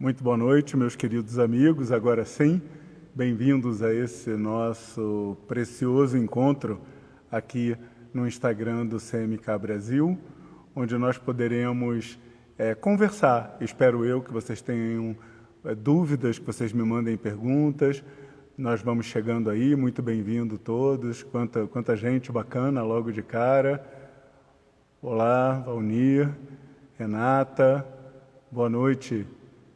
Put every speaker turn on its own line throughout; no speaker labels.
Muito boa noite, meus queridos amigos. Agora sim, bem-vindos a esse nosso precioso encontro aqui no Instagram do CMK Brasil, onde nós poderemos conversar. Espero eu que vocês tenham dúvidas, que vocês me mandem perguntas. Nós vamos chegando aí, muito bem-vindo todos. Quanta gente bacana logo de cara. Olá, Valnir, Renata, boa noite,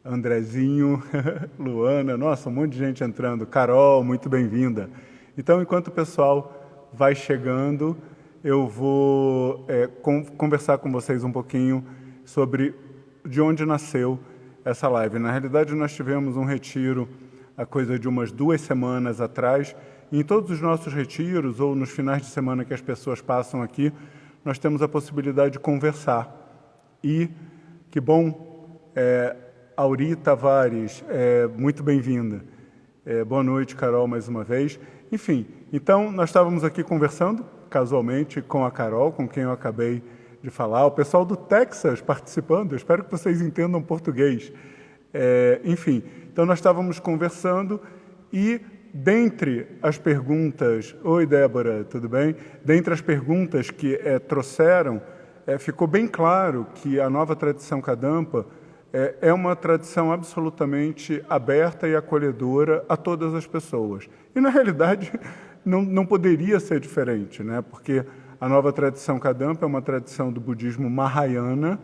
Andrezinho, Luana, nossa, um monte de gente entrando. Carol, muito bem-vinda. Então, enquanto o pessoal vai chegando, eu vou conversar com vocês um pouquinho sobre de onde nasceu essa live. Na realidade, nós tivemos um retiro há coisa de umas 2 semanas atrás, e em todos os nossos retiros, ou nos finais de semana que as pessoas passam aqui, nós temos a possibilidade de conversar. E, que bom, Auri Tavares, muito bem-vinda. Boa noite, Carol, mais uma vez. Enfim, então, nós estávamos aqui conversando, casualmente, com a Carol, com quem eu acabei de falar, o pessoal do Texas participando, eu espero que vocês entendam português. Enfim, então nós estávamos conversando e, dentre as perguntas... Oi, Débora, tudo bem? Dentre as perguntas que trouxeram, ficou bem claro que a nova tradição Kadampa é uma tradição absolutamente aberta e acolhedora a todas as pessoas. E, na realidade, não poderia ser diferente, né? Porque a nova tradição Kadampa é uma tradição do budismo Mahayana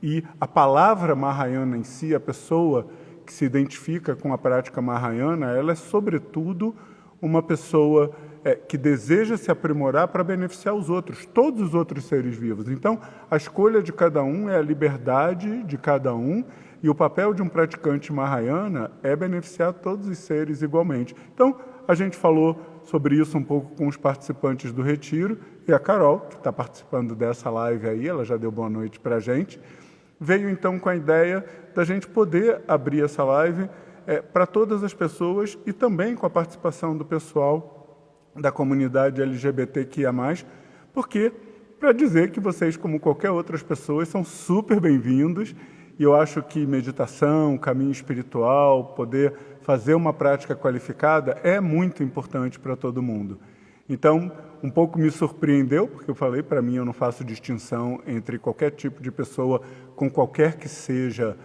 e a palavra Mahayana em si, a pessoa que se identifica com a prática Mahayana, ela é, sobretudo, uma pessoa que deseja se aprimorar para beneficiar os outros, todos os outros seres vivos. Então, a escolha de cada um é a liberdade de cada um, e o papel de um praticante Mahayana é beneficiar todos os seres igualmente. Então, a gente falou sobre isso um pouco com os participantes do retiro, e a Carol, que está participando dessa live aí, ela já deu boa noite para a gente, veio então com a ideia da gente poder abrir essa live para todas as pessoas e também com a participação do pessoal da comunidade LGBTQIA+, porque para dizer que vocês, como qualquer outras pessoas, são super bem-vindos, e eu acho que meditação, caminho espiritual, poder fazer uma prática qualificada é muito importante para todo mundo. Então, um pouco me surpreendeu, porque eu falei, para mim, eu não faço distinção entre qualquer tipo de pessoa, com qualquer que seja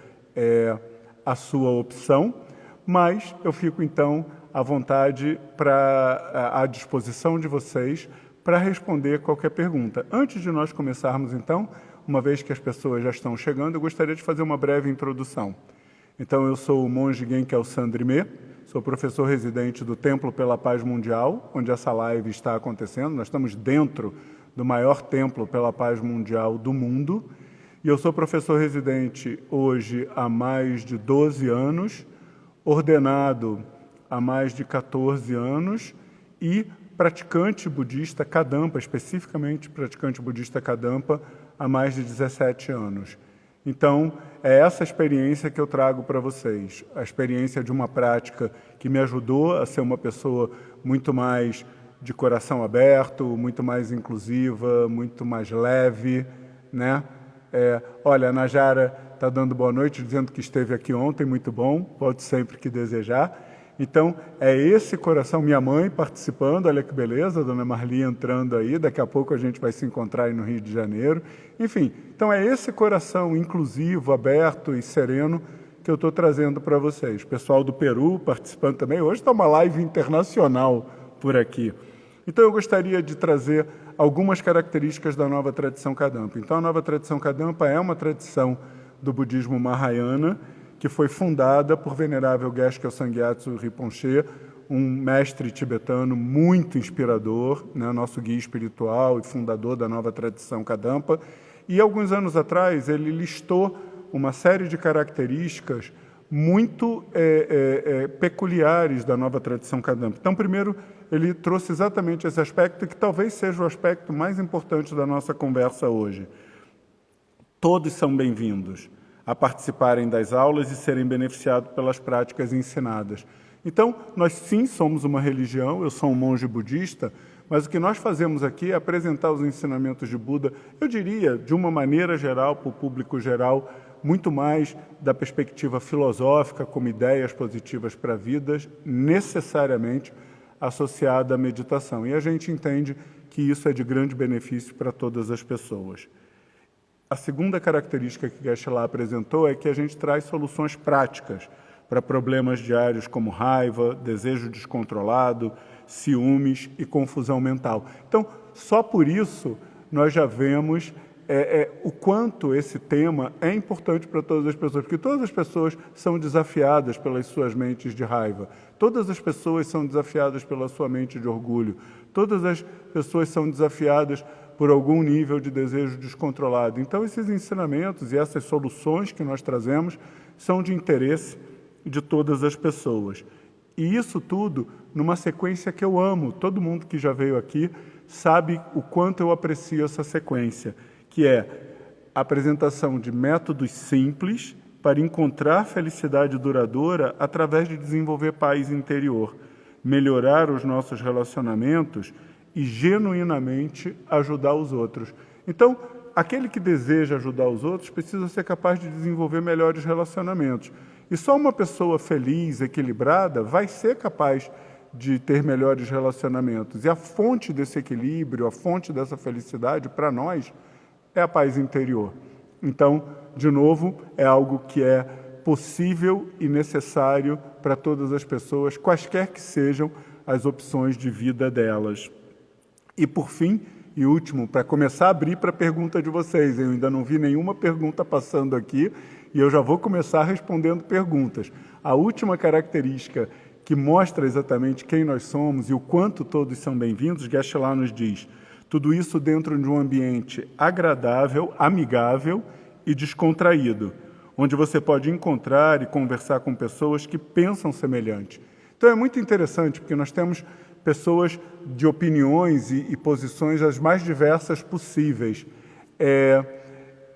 a sua opção, mas eu fico, então, à vontade, à disposição de vocês, para responder qualquer pergunta. Antes de nós começarmos, então, uma vez que as pessoas já estão chegando, eu gostaria de fazer uma breve introdução. Então, eu sou o monge Genkel Sandrime, sou professor residente do Templo pela Paz Mundial, onde essa live está acontecendo. Nós estamos dentro do maior templo pela paz mundial do mundo. E eu sou professor residente hoje há mais de 12 anos, ordenado há mais de 14 anos e praticante budista Kadampa, especificamente praticante budista Kadampa, há mais de 17 anos. Então, é essa experiência que eu trago para vocês, a experiência de uma prática que me ajudou a ser uma pessoa muito mais de coração aberto, muito mais inclusiva, muito mais leve, né? Olha, a Najara está dando boa noite, dizendo que esteve aqui ontem, muito bom, volte sempre que desejar. Então, é esse coração, minha mãe participando, olha que beleza, a dona Marli entrando aí, daqui a pouco a gente vai se encontrar aí no Rio de Janeiro. Enfim, então é esse coração inclusivo, aberto e sereno que eu estou trazendo para vocês. Pessoal do Peru participando também, hoje está uma live internacional por aqui. Então eu gostaria de trazer algumas características da nova tradição Kadampa. Então a nova tradição Kadampa é uma tradição do budismo Mahayana, que foi fundada por venerável Geshe Sangyatso Rinpoche, um mestre tibetano muito inspirador, né, nosso guia espiritual e fundador da nova tradição Kadampa. E alguns anos atrás ele listou uma série de características muito peculiares da nova tradição Kadampa. Então, primeiro, ele trouxe exatamente esse aspecto que talvez seja o aspecto mais importante da nossa conversa hoje. Todos são bem-vindos a participarem das aulas e serem beneficiados pelas práticas ensinadas. Então, nós sim somos uma religião, eu sou um monge budista, Mas o que nós fazemos aqui é apresentar os ensinamentos de Buda, eu diria, de uma maneira geral, para o público geral, muito mais da perspectiva filosófica, como ideias positivas para a vida, necessariamente associada à meditação. E a gente entende que isso é de grande benefício para todas as pessoas. A segunda característica que Geshe-la apresentou é que a gente traz soluções práticas para problemas diários como raiva, desejo descontrolado, ciúmes e confusão mental. Então, só por isso nós já vemos o quanto esse tema é importante para todas as pessoas, porque todas as pessoas são desafiadas pelas suas mentes de raiva, todas as pessoas são desafiadas pela sua mente de orgulho, todas as pessoas são desafiadas por algum nível de desejo descontrolado. Então, esses ensinamentos e essas soluções que nós trazemos são de interesse de todas as pessoas. E isso tudo numa sequência que eu amo. Todo mundo que já veio aqui sabe o quanto eu aprecio essa sequência, que é a apresentação de métodos simples para encontrar felicidade duradoura através de desenvolver paz interior, melhorar os nossos relacionamentos e genuinamente ajudar os outros. Então, aquele que deseja ajudar os outros precisa ser capaz de desenvolver melhores relacionamentos. E só uma pessoa feliz, equilibrada, vai ser capaz de ter melhores relacionamentos. E a fonte desse equilíbrio, a fonte dessa felicidade, para nós, é a paz interior. Então, de novo, é algo que é possível e necessário para todas as pessoas, quaisquer que sejam as opções de vida delas. E, por fim, e último, para começar a abrir para a pergunta de vocês, eu ainda não vi nenhuma pergunta passando aqui, e eu já vou começar respondendo perguntas. A última característica que mostra exatamente quem nós somos e o quanto todos são bem-vindos, Geshe-la nos diz: tudo isso dentro de um ambiente agradável, amigável e descontraído, onde você pode encontrar e conversar com pessoas que pensam semelhante. Então é muito interessante, porque nós temos pessoas de opiniões e posições as mais diversas possíveis.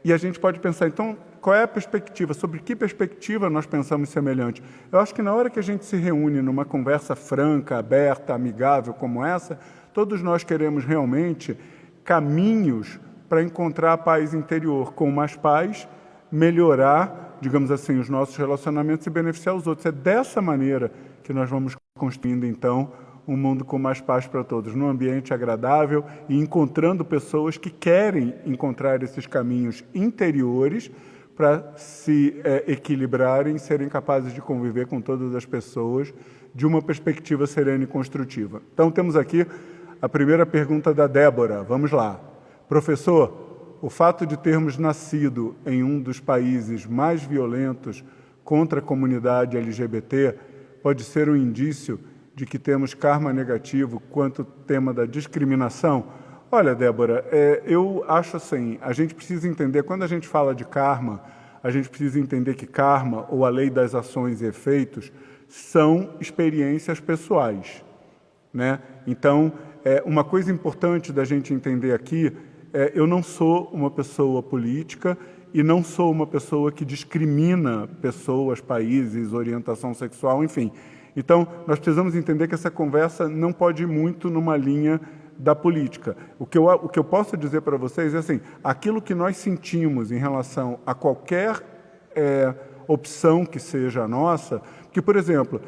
E a gente pode pensar, então, qual é a perspectiva? Sobre que perspectiva nós pensamos semelhante? Eu acho que na hora que a gente se reúne numa conversa franca, aberta, amigável como essa, todos nós queremos realmente caminhos para encontrar a paz interior. Com mais paz, melhorar, digamos assim, os nossos relacionamentos e beneficiar os outros. É dessa maneira que nós vamos construindo, então, um mundo com mais paz para todos, num ambiente agradável e encontrando pessoas que querem encontrar esses caminhos interiores para se equilibrarem e serem capazes de conviver com todas as pessoas de uma perspectiva serena e construtiva. Então, temos aqui a primeira pergunta da Débora. Vamos lá. Professor, o fato de termos nascido em um dos países mais violentos contra a comunidade LGBT pode ser um indício de que temos karma negativo quanto ao tema da discriminação? Olha, Débora, eu acho assim, a gente precisa entender, quando a gente fala de karma, a gente precisa entender que karma, ou a lei das ações e efeitos, são experiências pessoais, né? Então, uma coisa importante da gente entender aqui eu não sou uma pessoa política e não sou uma pessoa que discrimina pessoas, países, orientação sexual, enfim. Então, nós precisamos entender que essa conversa não pode ir muito numa linha da política. O que eu posso dizer para vocês é assim, aquilo que nós sentimos em relação a qualquer opção que seja a nossa, que, por exemplo,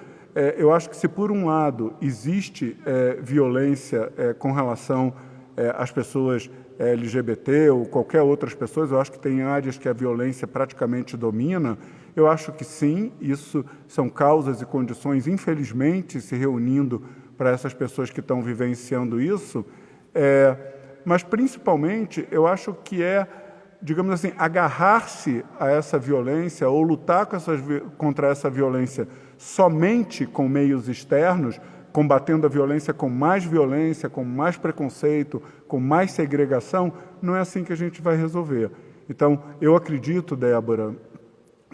eu acho que se por um lado existe violência com relação às pessoas LGBT ou qualquer outras pessoas, eu acho que tem áreas que a violência praticamente domina. Eu acho que sim, isso são causas e condições, infelizmente, se reunindo para essas pessoas que estão vivenciando isso, mas principalmente eu acho que digamos assim, agarrar-se a essa violência ou lutar contra essa violência somente com meios externos, combatendo a violência, com mais preconceito, com mais segregação, não é assim que a gente vai resolver. Então, eu acredito, Débora,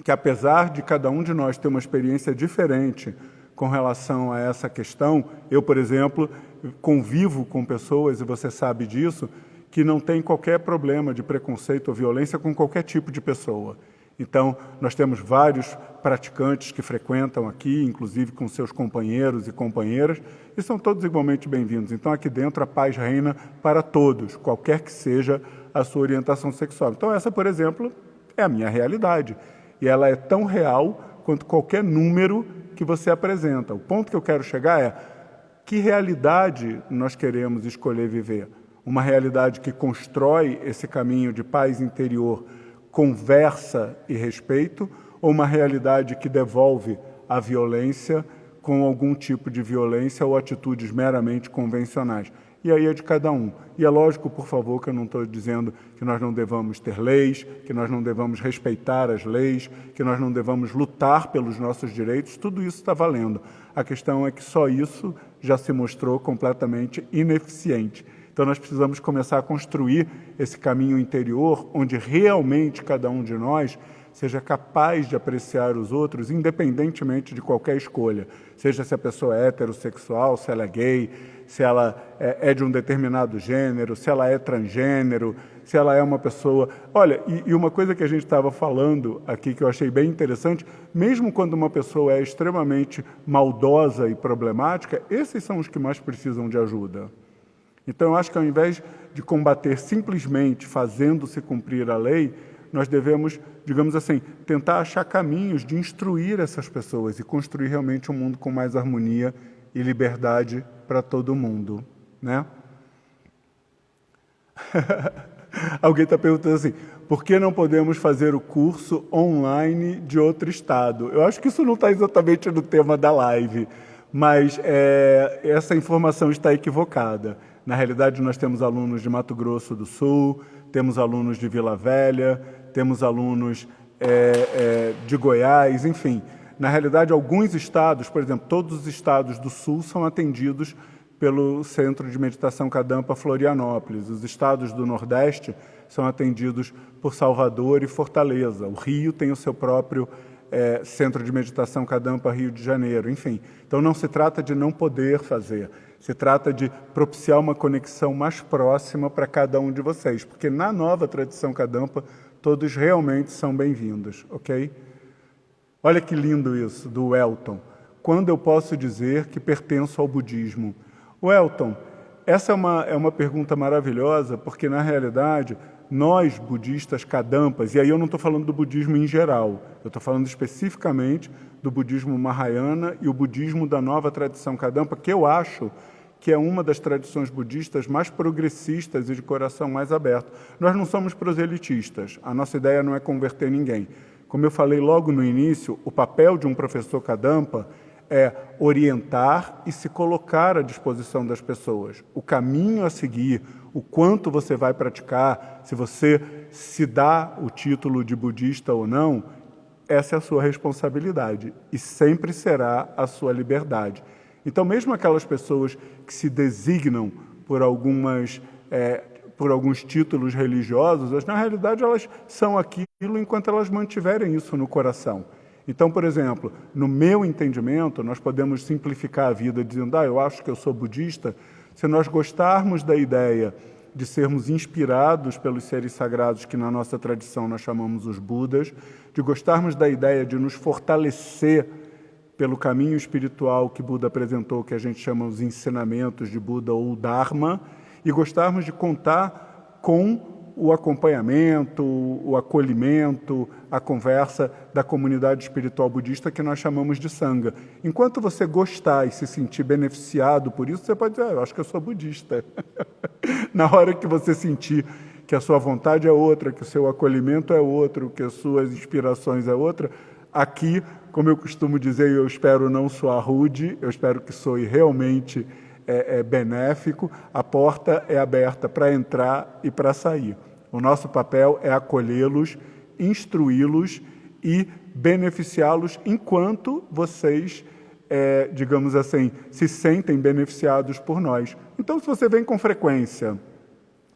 que apesar de cada um de nós ter uma experiência diferente com relação a essa questão, eu, por exemplo, convivo com pessoas, e você sabe disso, que não tem qualquer problema de preconceito ou violência com qualquer tipo de pessoa. Então, nós temos vários praticantes que frequentam aqui, inclusive com seus companheiros e companheiras, e são todos igualmente bem-vindos. Então, aqui dentro, a paz reina para todos, qualquer que seja a sua orientação sexual. Então, essa, por exemplo, é a minha realidade. E ela é tão real quanto qualquer número que você apresenta. O ponto que eu quero chegar é: que realidade nós queremos escolher viver? Uma realidade que constrói esse caminho de paz interior, conversa e respeito, ou uma realidade que devolve a violência com algum tipo de violência ou atitudes meramente convencionais? E aí é de cada um. E é lógico, por favor, que eu não estou dizendo que nós não devamos ter leis, que nós não devamos respeitar as leis, que nós não devamos lutar pelos nossos direitos, tudo isso está valendo. A questão é que só isso já se mostrou completamente ineficiente. Então nós precisamos começar a construir esse caminho interior, onde realmente cada um de nós seja capaz de apreciar os outros, independentemente de qualquer escolha. Seja se a pessoa é heterossexual, se ela é gay, se ela é de um determinado gênero, se ela é transgênero, se ela é uma pessoa... Olha, e uma coisa que a gente estava falando aqui, que eu achei bem interessante, mesmo quando uma pessoa é extremamente maldosa e problemática, esses são os que mais precisam de ajuda. Então, eu acho que ao invés de combater simplesmente fazendo-se cumprir a lei, nós devemos, digamos assim, tentar achar caminhos de instruir essas pessoas e construir realmente um mundo com mais harmonia e liberdade para todo mundo, né? Alguém está perguntando assim: por que não podemos fazer o curso online de outro estado? Eu acho que isso não está exatamente no tema da live, mas essa informação está equivocada. Na realidade, nós temos alunos de Mato Grosso do Sul, temos alunos de Vila Velha, temos alunos de Goiás, enfim. Na realidade, alguns estados, por exemplo, todos os estados do Sul são atendidos pelo Centro de Meditação Kadampa Florianópolis. Os estados do Nordeste são atendidos por Salvador e Fortaleza. O Rio tem o seu próprio Centro de Meditação Kadampa Rio de Janeiro, enfim. Então, não se trata de não poder fazer, se trata de propiciar uma conexão mais próxima para cada um de vocês, porque na nova tradição Kadampa, todos realmente são bem-vindos, ok? Olha que lindo isso, do Elton. Quando eu posso dizer que pertenço ao budismo? O Elton, essa é uma pergunta maravilhosa, porque na realidade, nós budistas Kadampas, e aí eu não estou falando do budismo em geral, eu estou falando especificamente do budismo Mahayana e o budismo da nova tradição Kadampa, que eu acho que é uma das tradições budistas mais progressistas e de coração mais aberto. Nós não somos proselitistas, a nossa ideia não é converter ninguém. Como eu falei logo no início, o papel de um professor Kadampa é orientar e se colocar à disposição das pessoas. O caminho a seguir, o quanto você vai praticar, se você se dá o título de budista ou não, essa é a sua responsabilidade e sempre será a sua liberdade. Então, mesmo aquelas pessoas que se designam por alguns títulos religiosos, na realidade elas são aquilo enquanto elas mantiverem isso no coração. Então, por exemplo, no meu entendimento, nós podemos simplificar a vida dizendo: eu acho que eu sou budista, se nós gostarmos da ideia de sermos inspirados pelos seres sagrados que na nossa tradição nós chamamos os Budas, de gostarmos da ideia de nos fortalecer pelo caminho espiritual que Buda apresentou, que a gente chama os ensinamentos de Buda ou Dharma, e gostarmos de contar com o acompanhamento, o acolhimento, a conversa da comunidade espiritual budista que nós chamamos de Sangha. Enquanto você gostar e se sentir beneficiado por isso, você pode dizer: eu acho que eu sou budista. Na hora que você sentir que a sua vontade é outra, que o seu acolhimento é outro, que as suas inspirações é outra, aqui, como eu costumo dizer, eu espero não soar rude, eu espero que soe realmente benéfico, a porta é aberta para entrar e para sair. O nosso papel é acolhê-los, instruí-los e beneficiá-los enquanto vocês, digamos assim, se sentem beneficiados por nós. Então, se você vem com frequência,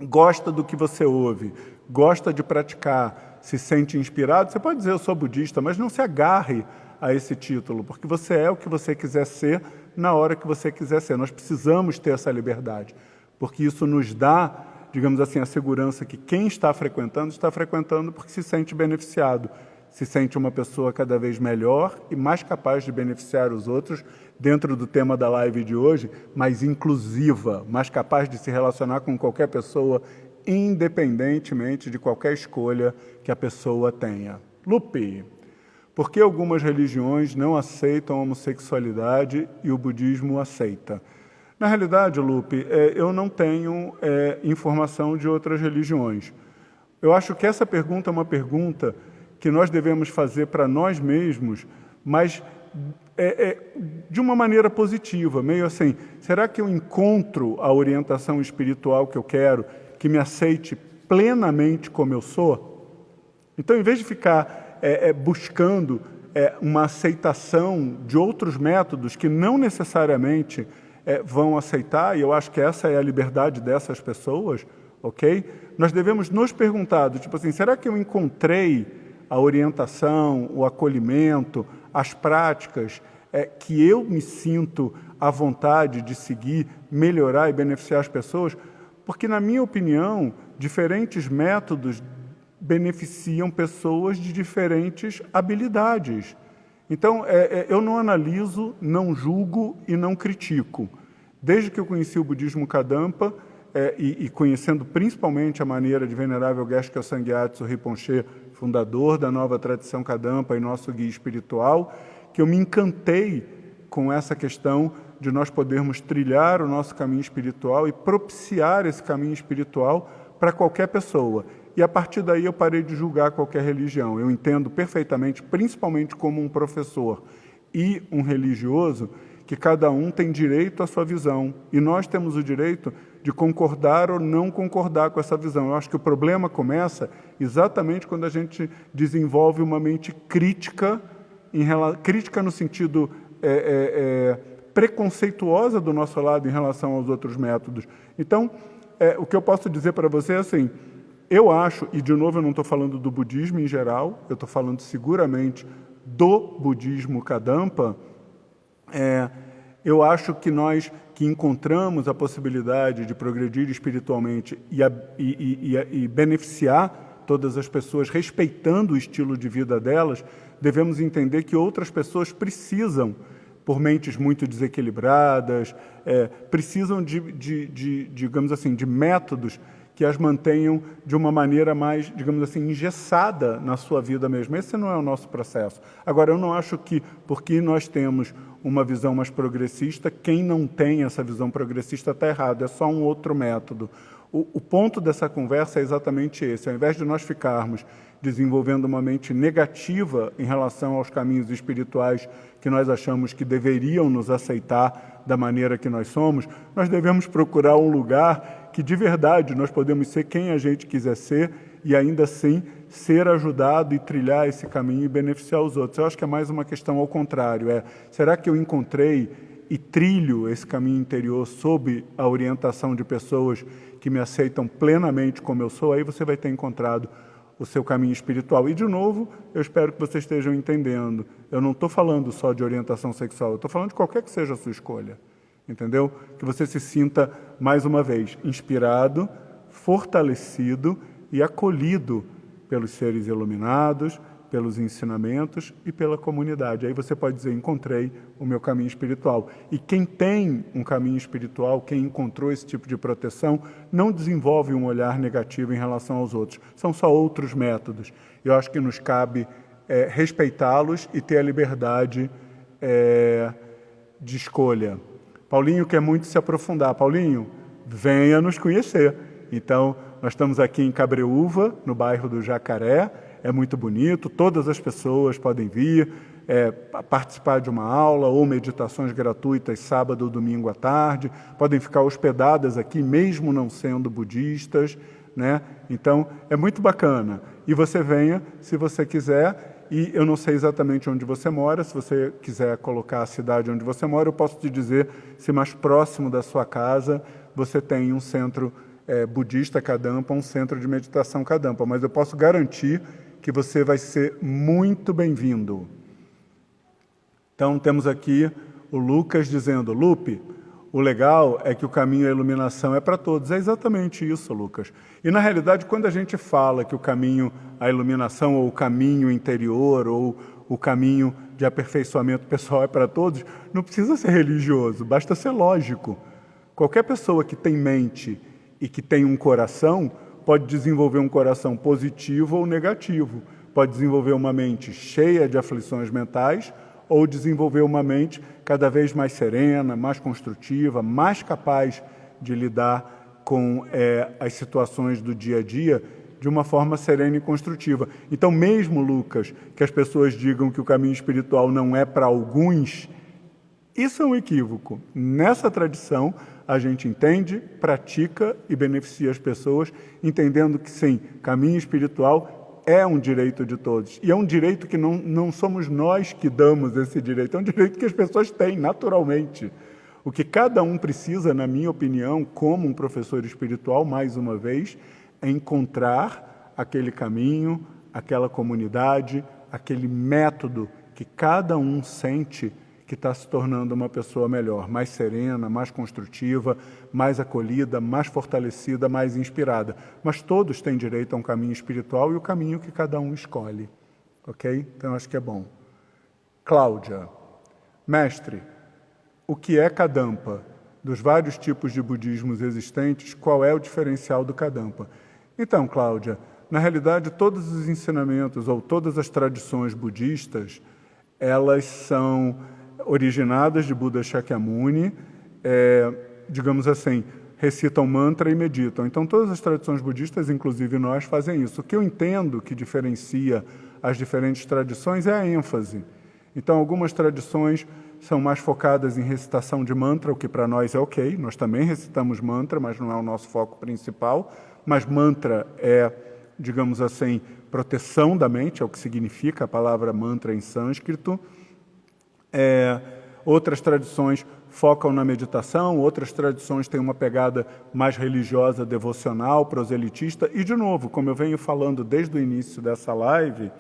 gosta do que você ouve, gosta de praticar, se sente inspirado, você pode dizer: eu sou budista, mas não se agarre a esse título, porque você é o que você quiser ser na hora que você quiser ser. Nós precisamos ter essa liberdade, porque isso nos dá, digamos assim, a segurança que quem está frequentando porque se sente beneficiado. se sente uma pessoa cada vez melhor e mais capaz de beneficiar os outros dentro do tema da live de hoje, mais inclusiva, mais capaz de se relacionar com qualquer pessoa, independentemente de qualquer escolha que a pessoa tenha. Lupe, por que algumas religiões não aceitam a homossexualidade e o budismo aceita? Na realidade, Lupe, eu não tenho informação de outras religiões. Eu acho que essa pergunta é uma pergunta que nós devemos fazer para nós mesmos, mas de uma maneira positiva, meio assim, será que eu encontro a orientação espiritual que eu quero, que me aceite plenamente como eu sou? Então, em vez de ficar buscando uma aceitação de outros métodos que não necessariamente vão aceitar, e eu acho que essa é a liberdade dessas pessoas, ok? Nós devemos nos perguntar, tipo assim, será que eu encontrei a orientação, o acolhimento, as práticas que eu me sinto à vontade de seguir, melhorar e beneficiar as pessoas? Porque, na minha opinião, diferentes métodos beneficiam pessoas de diferentes habilidades. Então, eu não analiso, não julgo e não critico. Desde que eu conheci o budismo Kadampa, e conhecendo principalmente a maneira de Venerável Geshe Kelsang Gyatso Rinpoche, fundador da nova tradição Kadampa e nosso guia espiritual, que eu me encantei com essa questão de nós podermos trilhar o nosso caminho espiritual e propiciar esse caminho espiritual para qualquer pessoa. E a partir daí eu parei de julgar qualquer religião. Eu entendo perfeitamente, principalmente como um professor e um religioso, que cada um tem direito à sua visão. E nós temos o direito de concordar ou não concordar com essa visão. Eu acho que o problema começa exatamente quando a gente desenvolve uma mente crítica, crítica no sentido preconceituosa do nosso lado em relação aos outros métodos. Então, o que eu posso dizer para você é assim, eu acho, e de novo eu não estou falando do budismo em geral, eu estou falando seguramente do budismo Kadampa, eu acho que nós que encontramos a possibilidade de progredir espiritualmente e beneficiar todas as pessoas, respeitando o estilo de vida delas, devemos entender que outras pessoas precisam, por mentes muito desequilibradas, precisam digamos assim, de métodos que as mantenham de uma maneira mais, digamos assim, engessada na sua vida mesmo. Esse não é o nosso processo. Agora, eu não acho que, porque nós temos uma visão mais progressista, quem não tem essa visão progressista está errado, é só um outro método. O ponto dessa conversa é exatamente esse. Ao invés de nós ficarmos desenvolvendo uma mente negativa em relação aos caminhos espirituais que nós achamos que deveriam nos aceitar da maneira que nós somos, nós devemos procurar um lugar que de verdade nós podemos ser quem a gente quiser ser e ainda assim ser ajudado e trilhar esse caminho e beneficiar os outros. Eu acho que é mais uma questão ao contrário, será que eu encontrei e trilho esse caminho interior sob a orientação de pessoas que me aceitam plenamente como eu sou? Aí você vai ter encontrado o seu caminho espiritual. E, de novo, eu espero que vocês estejam entendendo. Eu não estou falando só de orientação sexual, eu estou falando de qualquer que seja a sua escolha. Entendeu? Que você se sinta, mais uma vez, inspirado, fortalecido e acolhido pelos seres iluminados, pelos ensinamentos e pela comunidade. Aí você pode dizer, encontrei o meu caminho espiritual. E quem tem um caminho espiritual, quem encontrou esse tipo de proteção, não desenvolve um olhar negativo em relação aos outros. São só outros métodos. Eu acho que nos cabe respeitá-los e ter a liberdade de escolha. Paulinho quer muito se aprofundar. Paulinho, venha nos conhecer. Então, nós estamos aqui em Cabreúva, no bairro do Jacaré. É muito bonito, todas as pessoas podem vir participar de uma aula ou meditações gratuitas sábado ou domingo à tarde, podem ficar hospedadas aqui, mesmo não sendo budistas, né? Então, é muito bacana. E você venha, se você quiser, e eu não sei exatamente onde você mora, se você quiser colocar a cidade onde você mora, eu posso te dizer se mais próximo da sua casa você tem um centro budista Kadampa, um centro de meditação Kadampa, mas eu posso garantir que você vai ser muito bem-vindo. Então, temos aqui o Lucas dizendo, Lupe, O legal é que o caminho à iluminação é para todos. É exatamente isso, Lucas. E, na realidade, quando a gente fala que o caminho à iluminação, ou o caminho interior, ou o caminho de aperfeiçoamento pessoal é para todos, não precisa ser religioso, basta ser lógico. Qualquer pessoa que tem mente e que tem um coração pode desenvolver um coração positivo ou negativo. Pode desenvolver uma mente cheia de aflições mentais ou desenvolver uma mente cada vez mais serena, mais construtiva, mais capaz de lidar com as situações do dia a dia de uma forma serena e construtiva. Então, mesmo, Lucas, que as pessoas digam que o caminho espiritual não é para alguns, isso é um equívoco. Nessa tradição, a gente entende, pratica e beneficia as pessoas, entendendo que, sim, caminho espiritual é um direito de todos. E é um direito que não somos nós que damos esse direito, é um direito que as pessoas têm, naturalmente. O que cada um precisa, na minha opinião, como um professor espiritual, mais uma vez, é encontrar aquele caminho, aquela comunidade, aquele método que cada um sente que está se tornando uma pessoa melhor, mais serena, mais construtiva, mais acolhida, mais fortalecida, mais inspirada. Mas todos têm direito a um caminho espiritual e o caminho que cada um escolhe. Ok? Então, acho que é bom. Cláudia, mestre, o que é Kadampa? Dos vários tipos de budismos existentes, qual é o diferencial do Kadampa? Então, Cláudia, na realidade, todos os ensinamentos ou todas as tradições budistas, elas são originadas de Buda Shakyamuni, digamos assim, recitam mantra e meditam. Então, todas as tradições budistas, inclusive nós, fazem isso. O que eu entendo que diferencia as diferentes tradições é a ênfase. Então, algumas tradições são mais focadas em recitação de mantra, o que para nós é ok. Nós também recitamos mantra, mas não é o nosso foco principal. Mas mantra é, digamos assim, proteção da mente, é o que significa a palavra mantra em sânscrito. Outras tradições focam na meditação, outras tradições têm uma pegada mais religiosa, devocional, proselitista. E, de novo, como eu venho falando desde o início dessa live,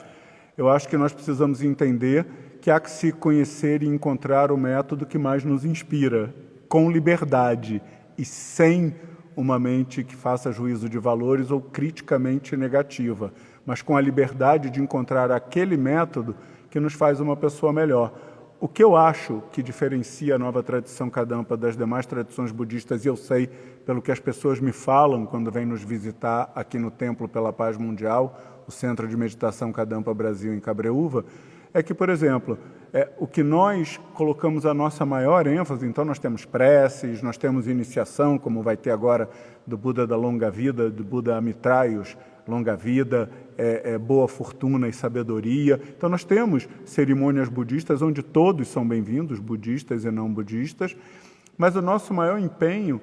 eu acho que nós precisamos entender que há que se conhecer e encontrar o método que mais nos inspira, com liberdade e sem uma mente que faça juízo de valores ou criticamente negativa, mas com a liberdade de encontrar aquele método que nos faz uma pessoa melhor. O que eu acho que diferencia a nova tradição Kadampa das demais tradições budistas, e eu sei pelo que as pessoas me falam quando vêm nos visitar aqui no Templo pela Paz Mundial, o Centro de Meditação Kadampa Brasil em Cabreúva, é que, por exemplo, o que nós colocamos a nossa maior ênfase, então nós temos preces, nós temos iniciação, como vai ter agora do Buda da Longa Vida, do Buda Amitraios, longa vida, boa fortuna e sabedoria. Então nós temos cerimônias budistas onde todos são bem-vindos, budistas e não budistas, mas o nosso maior empenho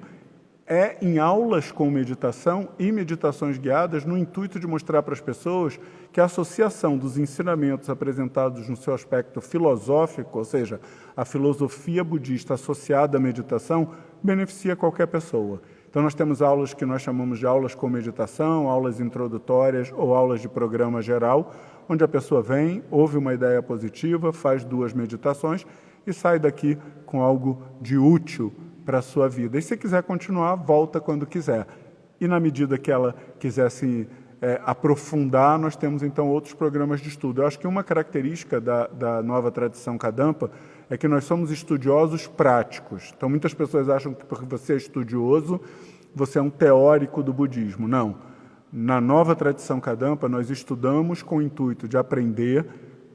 é em aulas com meditação e meditações guiadas no intuito de mostrar para as pessoas que a associação dos ensinamentos apresentados no seu aspecto filosófico, ou seja, a filosofia budista associada à meditação, beneficia qualquer pessoa. Então nós temos aulas que nós chamamos de aulas com meditação, aulas introdutórias ou aulas de programa geral, onde a pessoa vem, ouve uma ideia positiva, faz 2 meditações e sai daqui com algo de útil para a sua vida. E se quiser continuar, volta quando quiser. E na medida que ela quiser se aprofundar, nós temos então outros programas de estudo. Eu acho que uma característica da nova tradição Kadampa é que nós somos estudiosos práticos. Então muitas pessoas acham que porque você é estudioso, você é um teórico do budismo. Não. Na nova tradição Kadampa, nós estudamos com o intuito de aprender,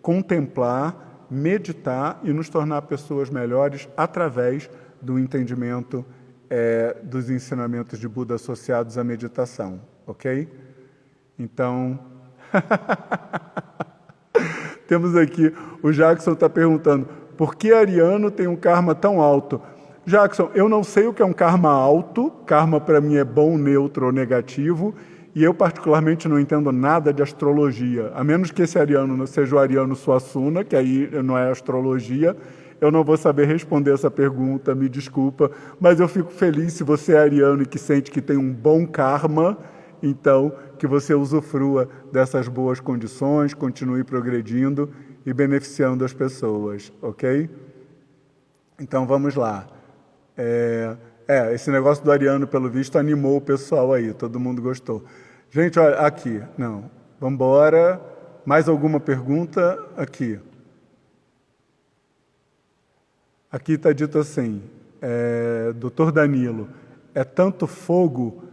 contemplar, meditar e nos tornar pessoas melhores através do entendimento dos ensinamentos de Buda associados à meditação, ok? Então, temos aqui, o Jackson está perguntando, por que ariano tem um karma tão alto? Jackson, eu não sei o que é um karma alto, karma para mim é bom, neutro ou negativo, e eu particularmente não entendo nada de astrologia, a menos que esse ariano não seja o ariano Suassuna, que aí não é astrologia. Eu não vou saber responder essa pergunta, me desculpa, mas eu fico feliz se você é ariano e que sente que tem um bom karma, então que você usufrua dessas boas condições, continue progredindo e beneficiando as pessoas, ok? Então vamos lá. Esse negócio do Ariano, pelo visto, animou o pessoal aí, todo mundo gostou. Gente, olha, aqui, não, vamos embora. Mais alguma pergunta? Aqui. Aqui está dito assim, Dr. Danilo, é tanto fogo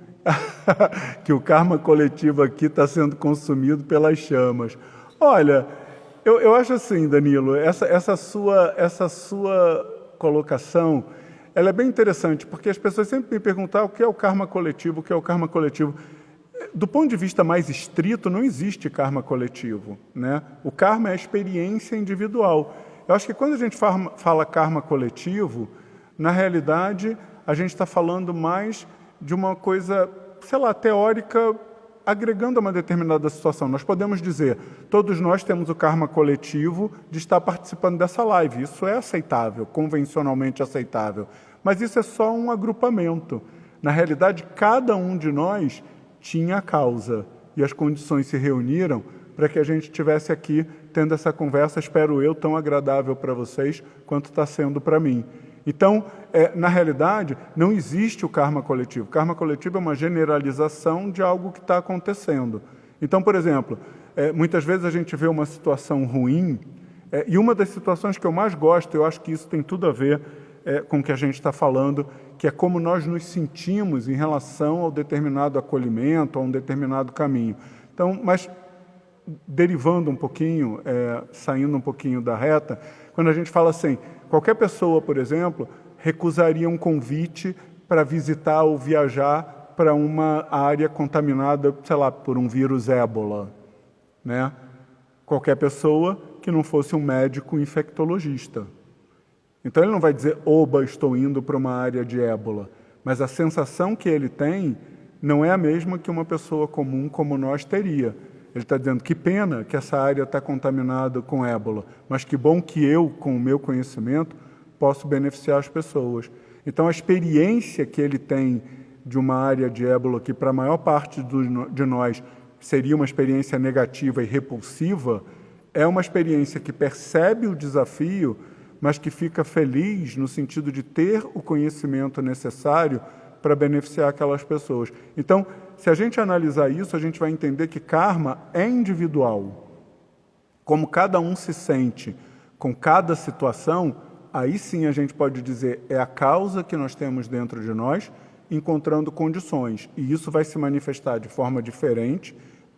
que o karma coletivo aqui está sendo consumido pelas chamas. Olha, eu acho assim, Danilo, essa sua colocação, ela é bem interessante, porque as pessoas sempre me perguntam o que é o karma coletivo, o que é o karma coletivo. Do ponto de vista mais estrito, não existe karma coletivo, né? O karma é a experiência individual. Eu acho que quando a gente fala karma coletivo, na realidade, a gente está falando mais de uma coisa, sei lá, teórica, agregando a uma determinada situação. Nós podemos dizer, todos nós temos o karma coletivo de estar participando dessa live. Isso é aceitável, convencionalmente aceitável. Mas isso é só um agrupamento. Na realidade, cada um de nós tinha a causa. E as condições se reuniram para que a gente estivesse aqui tendo essa conversa, espero eu, tão agradável para vocês quanto está sendo para mim. Então, na realidade, não existe o karma coletivo. O karma coletivo é uma generalização de algo que está acontecendo. Então, por exemplo, muitas vezes a gente vê uma situação ruim, e uma das situações que eu mais gosto, eu acho que isso tem tudo a ver com o que a gente está falando, que é como nós nos sentimos em relação ao determinado acolhimento, a um determinado caminho. Então, mas derivando um pouquinho, saindo um pouquinho da reta, quando a gente fala assim, qualquer pessoa, por exemplo, recusaria um convite para visitar ou viajar para uma área contaminada, sei lá, por um vírus ébola, né? Qualquer pessoa que não fosse um médico infectologista. Então ele não vai dizer, oba, estou indo para uma área de ébola, mas a sensação que ele tem não é a mesma que uma pessoa comum como nós teria. Ele está dizendo, que pena que essa área está contaminada com ébola, mas que bom que eu, com o meu conhecimento, posso beneficiar as pessoas. Então, a experiência que ele tem de uma área de ébola, que para a maior parte de nós seria uma experiência negativa e repulsiva, é uma experiência que percebe o desafio, mas que fica feliz no sentido de ter o conhecimento necessário para beneficiar aquelas pessoas. Então, se a gente analisar isso, a gente vai entender que karma é individual. Como cada um se sente com cada situação, aí sim a gente pode dizer, é a causa que nós temos dentro de nós, encontrando condições. E isso vai se manifestar de forma diferente,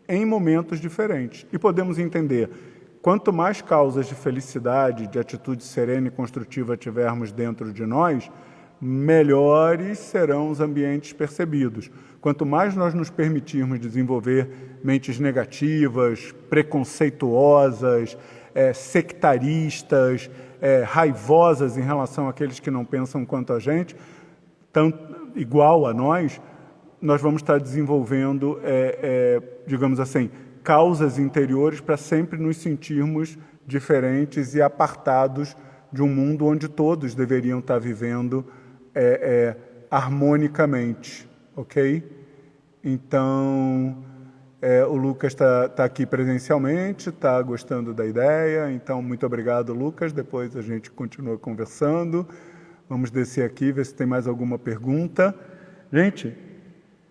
em momentos diferentes. E podemos entender, quanto mais causas de felicidade, de atitude serena e construtiva tivermos dentro de nós, melhores serão os ambientes percebidos. Quanto mais nós nos permitirmos desenvolver mentes negativas, preconceituosas, sectaristas, raivosas em relação àqueles que não pensam quanto a gente, igual a nós vamos estar desenvolvendo, digamos assim, causas interiores para sempre nos sentirmos diferentes e apartados de um mundo onde todos deveriam estar vivendo harmonicamente, ok? Então, o Lucas está aqui presencialmente, está gostando da ideia, então muito obrigado, Lucas, depois a gente continua conversando. Vamos descer aqui, ver se tem mais alguma pergunta. Gente,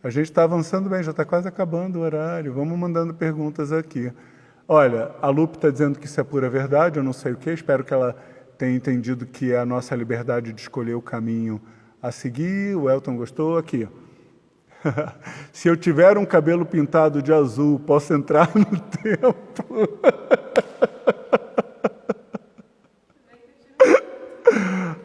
a gente está avançando bem, já está quase acabando o horário, vamos mandando perguntas aqui. Olha, a Lupe está dizendo que isso é pura verdade, eu não sei o que, espero que ela tenha entendido que é a nossa liberdade de escolher o caminho a seguir. O Elton gostou, aqui. Se eu tiver um cabelo pintado de azul, posso entrar no templo?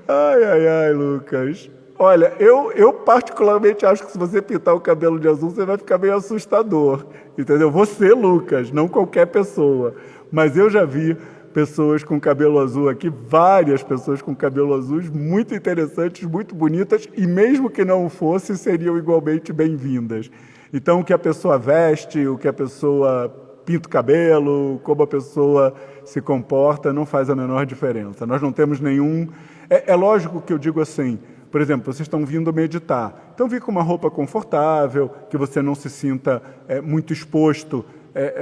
Ai, Lucas. Olha, eu particularmente acho que se você pintar o cabelo de azul, você vai ficar meio assustador, entendeu? Você, Lucas, não qualquer pessoa. Mas eu já vi pessoas com cabelo azul aqui, várias pessoas com cabelo azul, muito interessantes, muito bonitas, e mesmo que não fosse, seriam igualmente bem-vindas. Então, o que a pessoa veste, o que a pessoa pinta o cabelo, como a pessoa se comporta, não faz a menor diferença. Nós não temos nenhum... É lógico que eu digo assim, por exemplo, vocês estão vindo meditar, então vem com uma roupa confortável, que você não se sinta muito exposto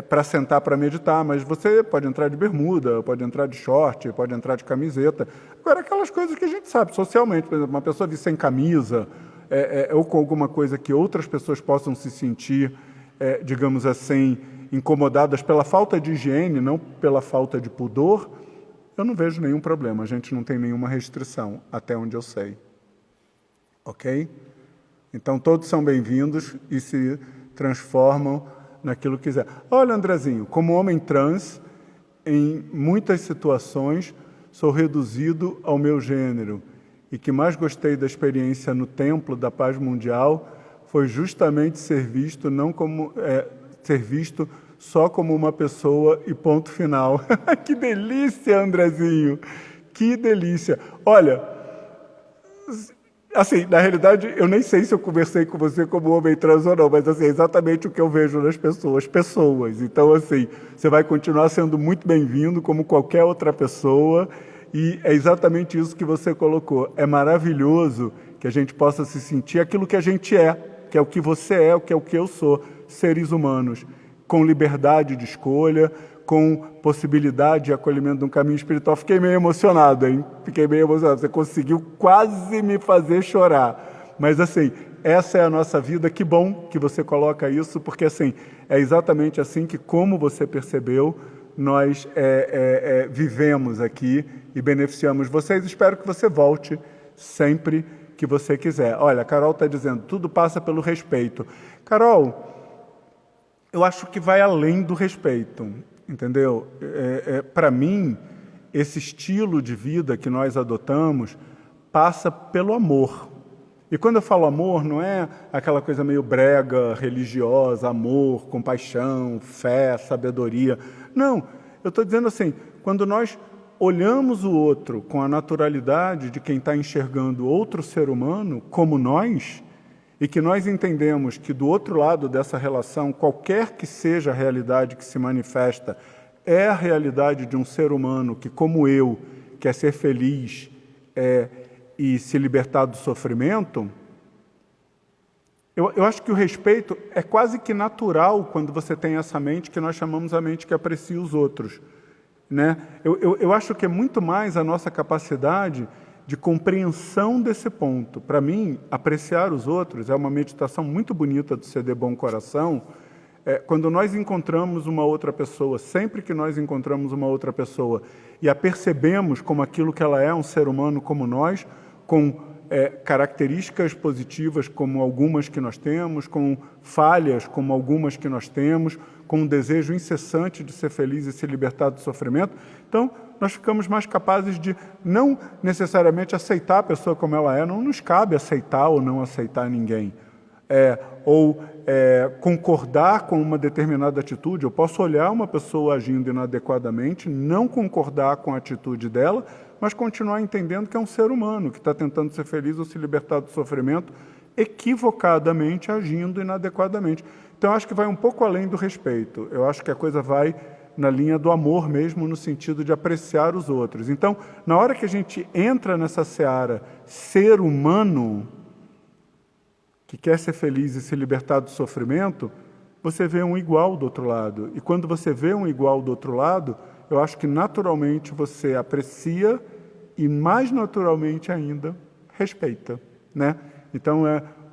para sentar para meditar, mas você pode entrar de bermuda, pode entrar de short, pode entrar de camiseta. Agora, aquelas coisas que a gente sabe socialmente, por exemplo, uma pessoa vir sem camisa, ou com alguma coisa que outras pessoas possam se sentir, digamos assim, incomodadas pela falta de higiene, não pela falta de pudor, eu não vejo nenhum problema, a gente não tem nenhuma restrição, até onde eu sei. Ok? Então, todos são bem-vindos e se transformam naquilo que quiser. Olha, Andrezinho, como homem trans, em muitas situações, sou reduzido ao meu gênero. E que mais gostei da experiência no Templo da Paz Mundial foi justamente ser visto, ser visto só como uma pessoa e ponto final. Que delícia, Andrezinho! Que delícia! Olha, assim, na realidade, eu nem sei se eu conversei com você como homem trans ou não, mas assim, é exatamente o que eu vejo nas pessoas. Então, assim, você vai continuar sendo muito bem-vindo como qualquer outra pessoa e é exatamente isso que você colocou. É maravilhoso que a gente possa se sentir aquilo que a gente é, que é o que você é, que é o que eu sou, seres humanos, com liberdade de escolha, com possibilidade de acolhimento de um caminho espiritual. Fiquei meio emocionado, hein? Fiquei meio emocionado. Você conseguiu quase me fazer chorar. Mas, assim, essa é a nossa vida. Que bom que você coloca isso, porque, assim, é exatamente assim que, como você percebeu, nós vivemos aqui e beneficiamos vocês. Espero que você volte sempre que você quiser. Olha, a Carol está dizendo, tudo passa pelo respeito. Carol, eu acho que vai além do respeito. Entendeu? Para mim, esse estilo de vida que nós adotamos passa pelo amor. E quando eu falo amor, não é aquela coisa meio brega, religiosa, amor, compaixão, fé, sabedoria. Não, eu estou dizendo assim, quando nós olhamos o outro com a naturalidade de quem está enxergando outro ser humano como nós, e que nós entendemos que do outro lado dessa relação, qualquer que seja a realidade que se manifesta, é a realidade de um ser humano que, como eu, quer ser feliz e se libertar do sofrimento, eu acho que o respeito é quase que natural quando você tem essa mente que nós chamamos a mente que aprecia os outros. Né? Eu acho que é muito mais a nossa capacidade de compreensão desse ponto. Para mim, apreciar os outros é uma meditação muito bonita do CD Bom Coração. Quando nós encontramos uma outra pessoa, sempre que nós encontramos uma outra pessoa e a percebemos como aquilo que ela é, um ser humano como nós, com características positivas como algumas que nós temos, com falhas como algumas que nós temos, com um desejo incessante de ser feliz e se libertar do sofrimento, então nós ficamos mais capazes de não necessariamente aceitar a pessoa como ela é, não nos cabe aceitar ou não aceitar ninguém, ou concordar com uma determinada atitude. Eu posso olhar uma pessoa agindo inadequadamente, não concordar com a atitude dela, mas continuar entendendo que é um ser humano que está tentando ser feliz ou se libertar do sofrimento, equivocadamente agindo inadequadamente. Então, eu acho que vai um pouco além do respeito. Eu acho que a coisa vai na linha do amor mesmo, no sentido de apreciar os outros. Então, na hora que a gente entra nessa seara ser humano, que quer ser feliz e se libertar do sofrimento, você vê um igual do outro lado. E quando você vê um igual do outro lado, eu acho que naturalmente você aprecia e mais naturalmente ainda respeita, né? Então,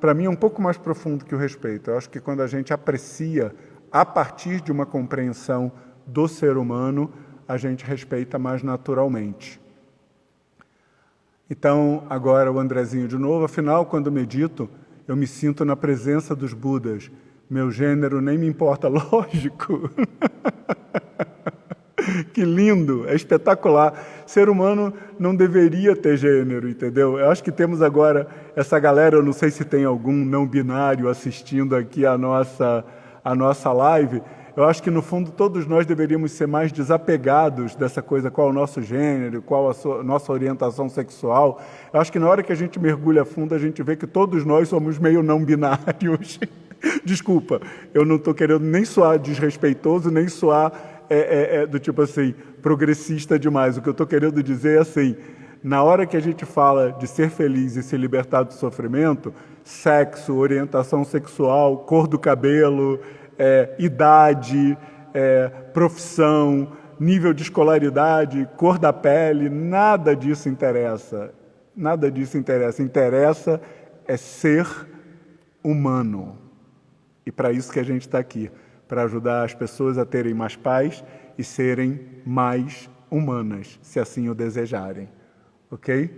para mim, é um pouco mais profundo que o respeito. Eu acho que quando a gente aprecia a partir de uma compreensão do ser humano, a gente respeita mais naturalmente. Então, agora o Andrezinho de novo. Afinal, quando medito, eu me sinto na presença dos Budas. Meu gênero nem me importa, lógico. Que lindo, é espetacular. Ser humano não deveria ter gênero, entendeu? Eu acho que temos agora essa galera, eu não sei se tem algum não binário assistindo aqui a nossa live. Eu acho que, no fundo, todos nós deveríamos ser mais desapegados dessa coisa, qual é o nosso gênero, qual a nossa orientação sexual. Eu acho que na hora que a gente mergulha fundo, a gente vê que todos nós somos meio não binários. Desculpa, eu não estou querendo nem soar desrespeitoso, nem soar do tipo assim, progressista demais. O que eu estou querendo dizer é assim, na hora que a gente fala de ser feliz e se libertar do sofrimento, sexo, orientação sexual, cor do cabelo, idade, profissão, nível de escolaridade, cor da pele, nada disso interessa. Nada disso interessa. Interessa é ser humano. E para isso que a gente está aqui, para ajudar as pessoas a terem mais paz e serem mais humanas, se assim o desejarem. Ok?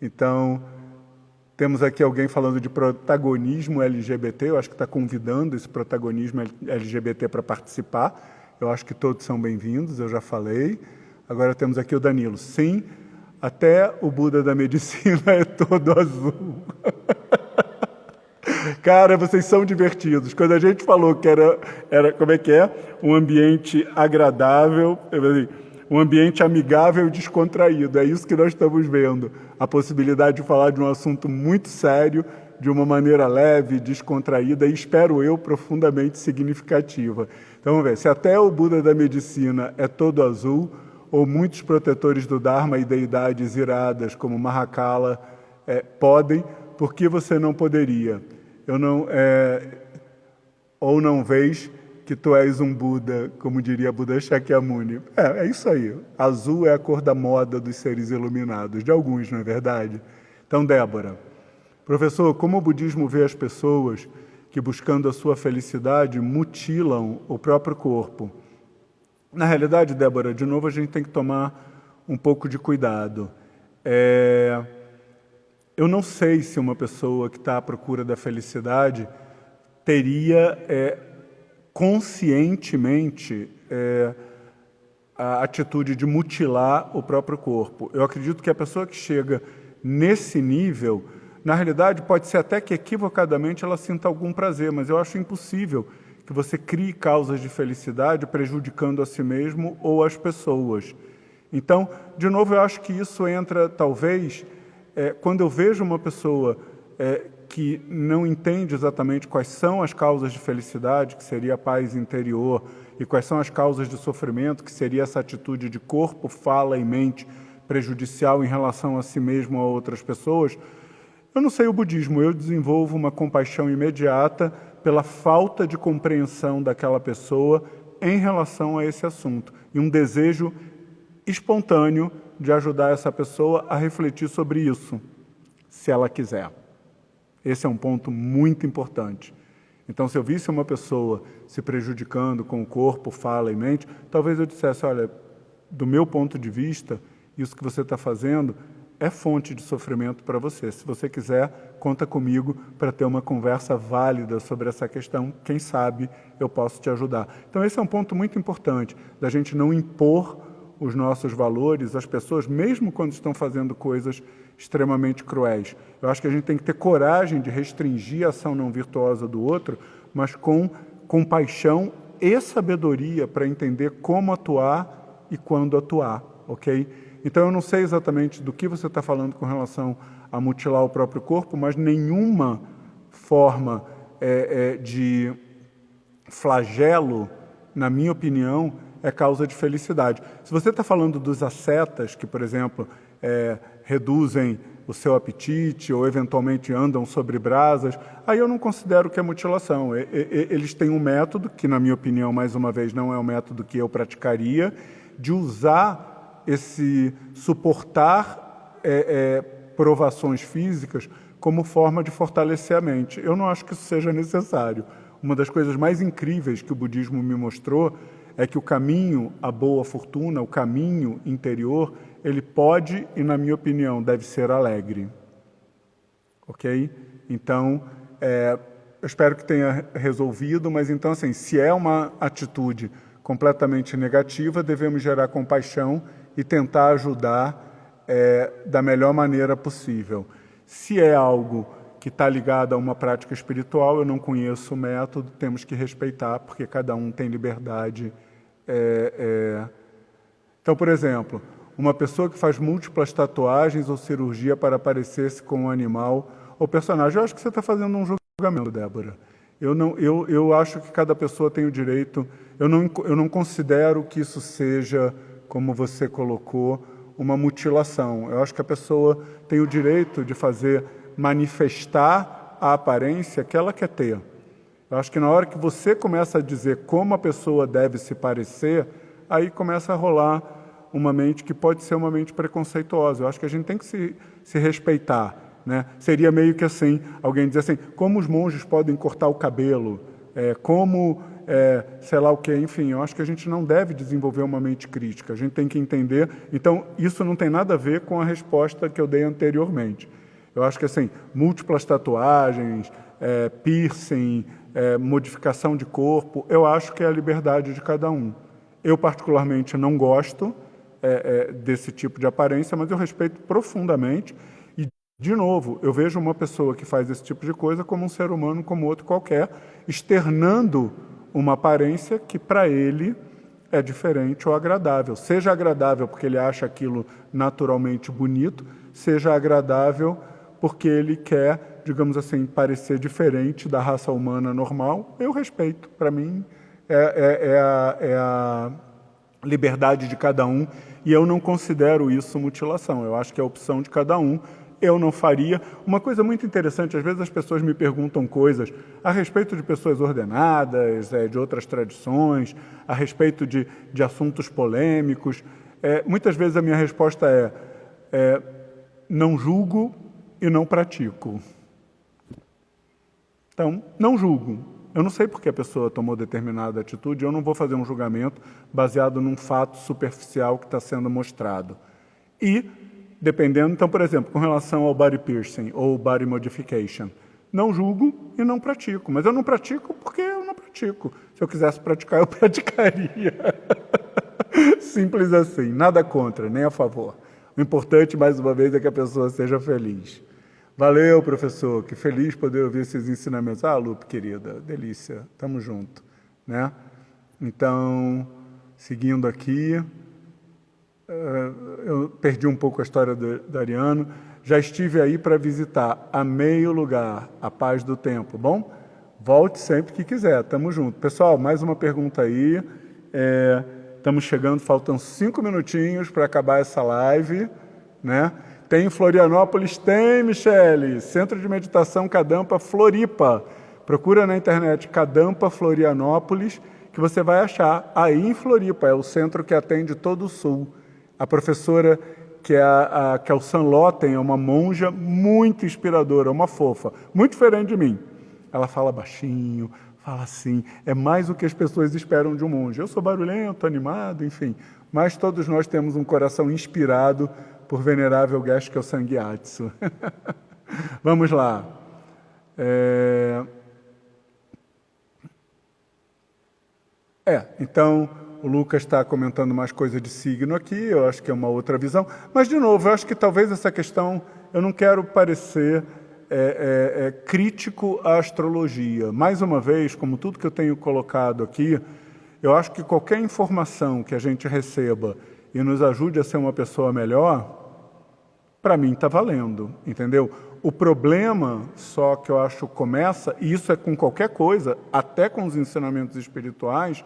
Então, temos aqui alguém falando de protagonismo LGBT, eu acho que está convidando esse protagonismo LGBT para participar. Eu acho que todos são bem-vindos, eu já falei. Agora temos aqui o Danilo. Sim, até o Buda da medicina é todo azul. Cara, vocês são divertidos. Quando a gente falou que era como é que é? Um ambiente agradável, um ambiente amigável e descontraído. É isso que nós estamos vendo. A possibilidade de falar de um assunto muito sério, de uma maneira leve, descontraída e, espero eu, profundamente significativa. Então, vamos ver. Se até o Buda da medicina é todo azul, ou muitos protetores do Dharma e deidades iradas, como Mahakala, podem, por que você não poderia? Ou não vês que tu és um Buda, como diria Buda Shakyamuni. É isso aí. Azul é a cor da moda dos seres iluminados, de alguns, não é verdade? Então, Débora, professor, como o budismo vê as pessoas que, buscando a sua felicidade, mutilam o próprio corpo? Na realidade, Débora, de novo a gente tem que tomar um pouco de cuidado. Eu não sei se uma pessoa que está à procura da felicidade teria conscientemente a atitude de mutilar o próprio corpo. Eu acredito que a pessoa que chega nesse nível, na realidade, pode ser até que equivocadamente ela sinta algum prazer, mas eu acho impossível que você crie causas de felicidade prejudicando a si mesmo ou as pessoas. Então, de novo, eu acho que isso entra, talvez, quando eu vejo uma pessoa que não entende exatamente quais são as causas de felicidade, que seria a paz interior, e quais são as causas de sofrimento, que seria essa atitude de corpo, fala e mente prejudicial em relação a si mesmo ou a outras pessoas. Eu não sei o budismo, eu desenvolvo uma compaixão imediata pela falta de compreensão daquela pessoa em relação a esse assunto, e um desejo espontâneo de ajudar essa pessoa a refletir sobre isso, se ela quiser. Esse é um ponto muito importante. Então, se eu visse uma pessoa se prejudicando com o corpo, fala e mente, talvez eu dissesse, olha, do meu ponto de vista, isso que você está fazendo é fonte de sofrimento para você. Se você quiser, conta comigo para ter uma conversa válida sobre essa questão. Quem sabe eu posso te ajudar. Então, esse é um ponto muito importante, da gente não impor os nossos valores às pessoas, mesmo quando estão fazendo coisas extremamente cruéis. Eu acho que a gente tem que ter coragem de restringir a ação não virtuosa do outro, mas com compaixão e sabedoria para entender como atuar e quando atuar, ok? Então, eu não sei exatamente do que você está falando com relação a mutilar o próprio corpo, mas nenhuma forma de flagelo, na minha opinião, é causa de felicidade. Se você está falando dos ascetas, que, por exemplo, reduzem o seu apetite ou eventualmente andam sobre brasas, aí eu não considero que é mutilação. Eles têm um método, que na minha opinião, mais uma vez, não é o método que eu praticaria, de usar suportar provações físicas como forma de fortalecer a mente. Eu não acho que isso seja necessário. Uma das coisas mais incríveis que o budismo me mostrou é que o caminho à boa fortuna, o caminho interior, ele pode e, na minha opinião, deve ser alegre. Ok? Então, eu espero que tenha resolvido, mas então, assim, se é uma atitude completamente negativa, devemos gerar compaixão e tentar ajudar da melhor maneira possível. Se é algo que está ligado a uma prática espiritual, eu não conheço o método, temos que respeitar, porque cada um tem liberdade. Então, por exemplo, uma pessoa que faz múltiplas tatuagens ou cirurgia para parecer-se com um animal ou personagem, eu acho que você está fazendo um julgamento, Débora. Eu acho que cada pessoa tem o direito, eu não considero que isso seja, como você colocou, uma mutilação. Eu acho que a pessoa tem o direito de manifestar a aparência que ela quer ter. Eu Eu acho que na hora que você começa a dizer como a pessoa deve se parecer, aí começa a rolar uma mente que pode ser uma mente preconceituosa. Eu acho que a gente tem que se respeitar, né? Seria meio que assim, alguém dizer assim, como os monges podem cortar o cabelo, sei lá o quê, enfim, eu acho que a gente não deve desenvolver uma mente crítica, a gente tem que entender. Então, isso não tem nada a ver com a resposta que eu dei anteriormente. Eu acho que assim, múltiplas tatuagens, piercing, modificação de corpo, eu acho que é a liberdade de cada um. Eu particularmente não gosto desse tipo de aparência, mas eu respeito profundamente. E, de novo, eu vejo uma pessoa que faz esse tipo de coisa como um ser humano, como outro qualquer, externando uma aparência que para ele é diferente ou agradável. Seja agradável porque ele acha aquilo naturalmente bonito, seja agradável porque ele quer, digamos assim, parecer diferente da raça humana normal. Eu respeito. Para mim, é a liberdade de cada um, e eu não considero isso mutilação. Eu acho que é a opção de cada um. Eu não faria. Uma coisa muito interessante, às vezes as pessoas me perguntam coisas a respeito de pessoas ordenadas, de outras tradições, a respeito de assuntos polêmicos. Muitas vezes a minha resposta não julgo e não pratico. Então, não julgo. Eu não sei por que a pessoa tomou determinada atitude, eu não vou fazer um julgamento baseado num fato superficial que está sendo mostrado. E, dependendo, então, por exemplo, com relação ao body piercing ou body modification, não julgo e não pratico. Mas eu não pratico porque eu não pratico. Se eu quisesse praticar, eu praticaria. Simples assim, nada contra, nem a favor. O importante, mais uma vez, é que a pessoa seja feliz. Valeu, professor, que feliz poder ouvir esses ensinamentos. Ah, Lupe, querida, delícia, tamo junto, né? Então, seguindo aqui, eu perdi um pouco a história do Ariano, já estive aí para visitar, amei o lugar, a paz do templo, bom? Volte sempre que quiser, tamo junto. Pessoal, mais uma pergunta aí, estamos chegando, faltam 5 minutinhos para acabar essa live, né? Tem em Florianópolis? Tem, Michele. Centro de Meditação Kadampa Floripa. Procura na internet Kadampa Florianópolis, que você vai achar. Aí em Floripa, é o centro que atende todo o sul. A professora, que é o San Lotten, é uma monja muito inspiradora, uma fofa, muito diferente de mim. Ela fala baixinho, fala assim, é mais o que as pessoas esperam de um monge. Eu sou barulhento, animado, enfim, mas todos nós temos um coração inspirado por venerável Geshe Sangyatso. Vamos lá. Então, o Lucas está comentando mais coisa de signo aqui, eu acho que é uma outra visão. Mas, de novo, eu acho que talvez essa questão, eu não quero parecer crítico à astrologia. Mais uma vez, como tudo que eu tenho colocado aqui, eu acho que qualquer informação que a gente receba e nos ajude a ser uma pessoa melhor, para mim está valendo, entendeu? O problema só que eu acho começa, e isso é com qualquer coisa, até com os ensinamentos espirituais,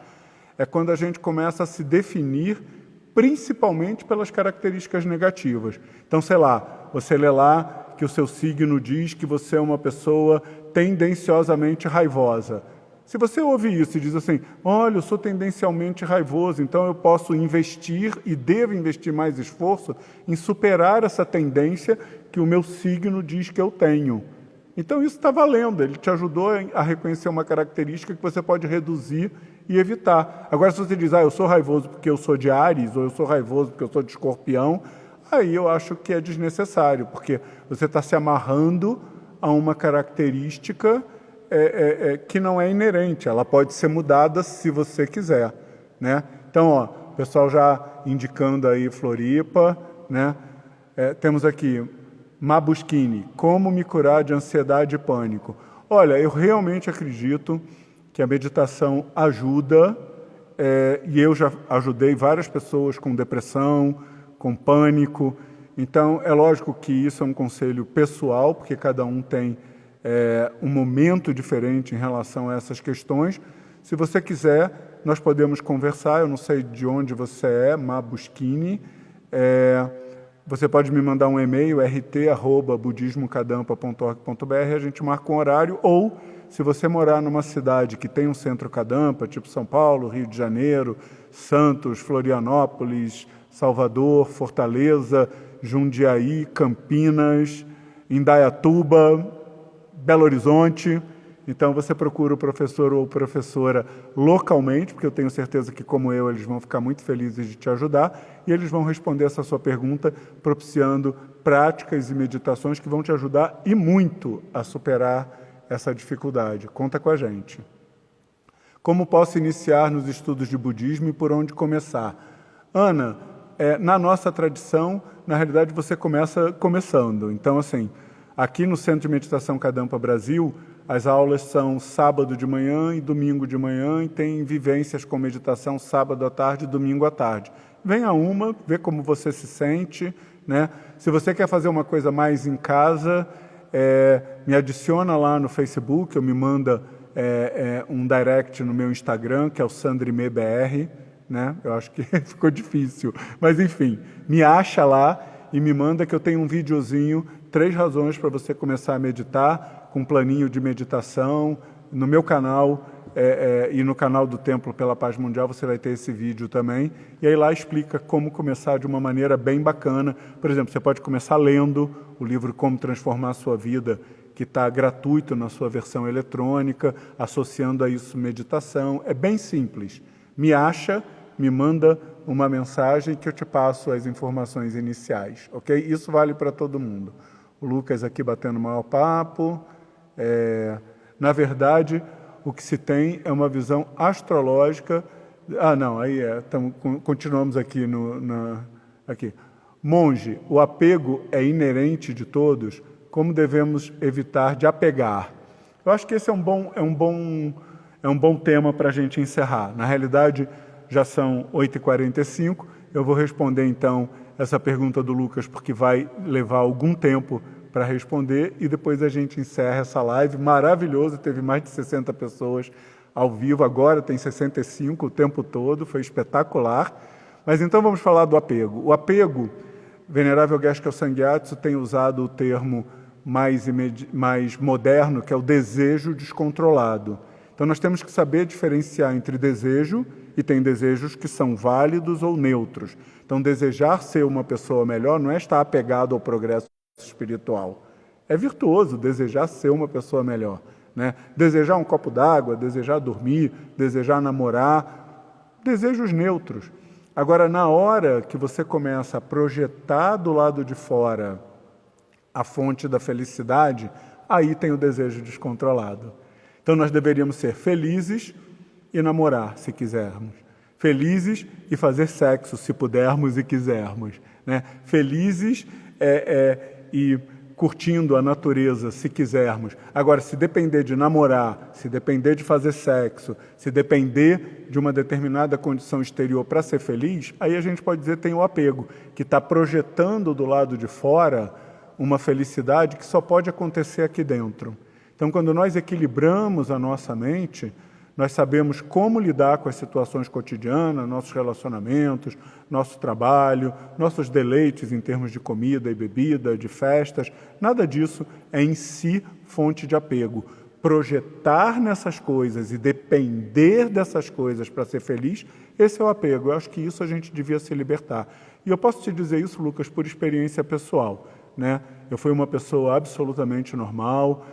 é quando a gente começa a se definir principalmente pelas características negativas. Então, sei lá, você lê lá que o seu signo diz que você é uma pessoa tendenciosamente raivosa. Se você ouve isso e diz assim, olha, eu sou tendencialmente raivoso, então eu posso investir e devo investir mais esforço em superar essa tendência que o meu signo diz que eu tenho. Então isso está valendo, ele te ajudou a reconhecer uma característica que você pode reduzir e evitar. Agora, se você diz, eu sou raivoso porque eu sou de Áries, ou eu sou raivoso porque eu sou de Escorpião, aí eu acho que é desnecessário, porque você está se amarrando a uma característica que não é inerente, ela pode ser mudada se você quiser, né? Então, o pessoal já indicando aí Floripa, né? Temos aqui Mabuschini, como me curar de ansiedade e pânico? Olha, eu realmente acredito que a meditação ajuda, e eu já ajudei várias pessoas com depressão, com pânico. Então, é lógico que isso é um conselho pessoal, porque cada um tem um momento diferente em relação a essas questões. Se você quiser, nós podemos conversar. Eu não sei de onde você é, Mabuschini. Você pode me mandar um e-mail, rt@budismokadampa.org.br, a gente marca um horário, ou se você morar numa cidade que tem um centro Kadampa, tipo São Paulo, Rio de Janeiro, Santos, Florianópolis, Salvador, Fortaleza, Jundiaí, Campinas, Indaiatuba, Belo Horizonte, então você procura o professor ou professora localmente, porque eu tenho certeza que, como eu, eles vão ficar muito felizes de te ajudar, e eles vão responder essa sua pergunta, propiciando práticas e meditações que vão te ajudar e muito a superar essa dificuldade. Conta com a gente. Como posso iniciar nos estudos de budismo e por onde começar? Ana, na nossa tradição, na realidade você começa começando. Então, assim, aqui no Centro de Meditação Kadampa Brasil, as aulas são sábado de manhã e domingo de manhã, e tem vivências com meditação sábado à tarde e domingo à tarde. Venha uma, vê como você se sente, né? Se você quer fazer uma coisa mais em casa, me adiciona lá no Facebook, ou me manda um direct no meu Instagram, que é o SandrimeBR, né? Eu acho que ficou difícil, mas enfim, me acha lá e me manda que eu tenho um videozinho, 3 razões para você começar a meditar, com um planinho de meditação. No meu canal e no canal do Templo pela Paz Mundial você vai ter esse vídeo também, e aí lá explica como começar de uma maneira bem bacana. Por exemplo, você pode começar lendo o livro Como Transformar a Sua Vida, que está gratuito na sua versão eletrônica, associando a isso meditação. É bem simples. Me acha, me manda uma mensagem que eu te passo as informações iniciais, ok? Isso vale para todo mundo. O Lucas aqui batendo o maior papo. Na verdade, o que se tem é uma visão astrológica. Continuamos aqui aqui. Monge, o apego é inerente de todos. Como devemos evitar de apegar? Eu acho que esse é um bom tema para a gente encerrar. Na realidade, já são 8h45. Eu vou responder, então, essa pergunta do Lucas, porque vai levar algum tempo para responder, e depois a gente encerra essa live. Maravilhoso, teve mais de 60 pessoas ao vivo, agora tem 65 o tempo todo, foi espetacular. Mas então vamos falar do apego. O apego, Venerável Geshe Sangyatso tem usado o termo mais moderno, que é o desejo descontrolado. Então nós temos que saber diferenciar entre desejo, e tem desejos que são válidos ou neutros. Então desejar ser uma pessoa melhor não é estar apegado ao progresso espiritual. É virtuoso desejar ser uma pessoa melhor, né? Desejar um copo d'água, desejar dormir, desejar namorar, desejos neutros. Agora, na hora que você começa a projetar do lado de fora a fonte da felicidade, aí tem o desejo descontrolado. Então nós deveríamos ser felizes e namorar, se quisermos. Felizes e fazer sexo, se pudermos e quisermos, né? Felizes e curtindo a natureza, se quisermos. Agora, se depender de namorar, se depender de fazer sexo, se depender de uma determinada condição exterior para ser feliz, aí a gente pode dizer que tem o apego, que está projetando do lado de fora uma felicidade que só pode acontecer aqui dentro. Então, quando nós equilibramos a nossa mente, nós sabemos como lidar com as situações cotidianas, nossos relacionamentos, nosso trabalho, nossos deleites em termos de comida e bebida, de festas. Nada disso é em si fonte de apego. Projetar nessas coisas e depender dessas coisas para ser feliz, esse é o apego. Eu acho que isso a gente devia se libertar. E eu posso te dizer isso, Lucas, por experiência pessoal, né? Eu fui uma pessoa absolutamente normal,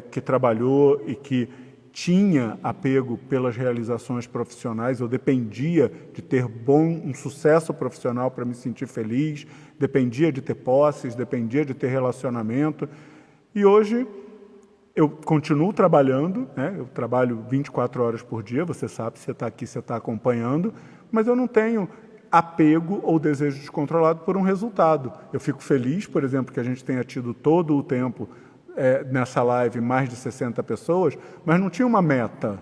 que trabalhou e que tinha apego pelas realizações profissionais. Eu dependia de ter um sucesso profissional para me sentir feliz, dependia de ter posses, dependia de ter relacionamento. E hoje eu continuo trabalhando, né? Eu trabalho 24 horas por dia, você sabe, você está aqui, você está acompanhando, mas eu não tenho apego ou desejo descontrolado por um resultado. Eu fico feliz, por exemplo, que a gente tenha tido todo o tempo nessa live mais de 60 pessoas, mas não tinha uma meta